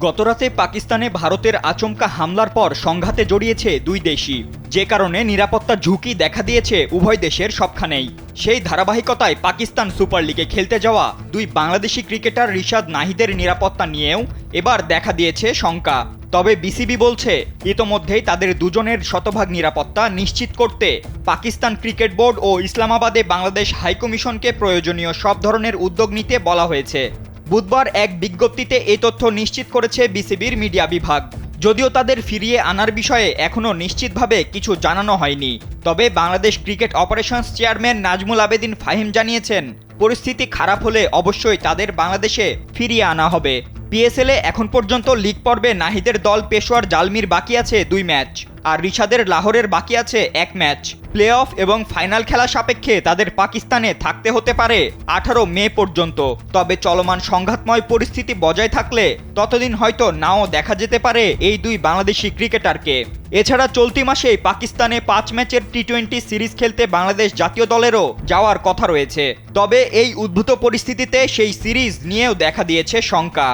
গতরাতে পাকিস্তানে ভারতের আচমকা হামলার পর সংঘাতে জড়িয়েছে দুই দেশই, যে কারণে নিরাপত্তা ঝুঁকি দেখা দিয়েছে উভয় দেশের সবখানেই। সেই ধারাবাহিকতায় পাকিস্তান সুপার লিগে খেলতে যাওয়া দুই বাংলাদেশি ক্রিকেটার রিশাদ নাহিদের নিরাপত্তা নিয়েও এবার দেখা দিয়েছে শঙ্কা। তবে বিসিবি বলছে ইতোমধ্যেই তাদের দুজনের শতভাগ নিরাপত্তা নিশ্চিত করতে পাকিস্তান ক্রিকেট বোর্ড ও ইসলামাবাদে বাংলাদেশ হাইকমিশনকে প্রয়োজনীয় সব ধরনের উদ্যোগ নিতে বলা হয়েছে। বুধবার এক বিজ্ঞপ্তিতে এই তথ্য নিশ্চিত করেছে বিসিবির মিডিয়া বিভাগ। যদিও তাদের ফিরিয়ে আনার বিষয়ে এখনও নিশ্চিতভাবে কিছু জানানো হয়নি, তবে Bangladesh cricket operations chairman Nazmul Abedin Fahim জানিয়েছেন, পরিস্থিতি খারাপ হলে অবশ্যই তাদের বাংলাদেশে ফিরিয়ে আনা হবে। পিএসএলে এখন পর্যন্ত লিগ পর্বে নাহিদের দল পেশোয়ার জালমির বাকি আছে 2 ম্যাচ, আর রিশাদের লাহোরের বাকি আছে 1 ম্যাচ। প্লে অফ এবং ফাইনাল খেলা সাপেক্ষে তাদের পাকিস্তানে থাকতে হতে পারে 18 মে পর্যন্ত। তবে চলমান সংঘাতময় পরিস্থিতি বজায় থাকলে ততদিন হয়তো নাও দেখা যেতে পারে এই দুই বাংলাদেশি ক্রিকেটারকে। এছাড়া চলতি মাসেই পাকিস্তানে 5 ম্যাচের টি-20 সিরিজ খেলতে বাংলাদেশ জাতীয় দলেরও যাওয়ার কথা রয়েছে। তবে এই উদ্ভূত পরিস্থিতিতে সেই সিরিজ নিয়েও দেখা দিয়েছে শঙ্কা।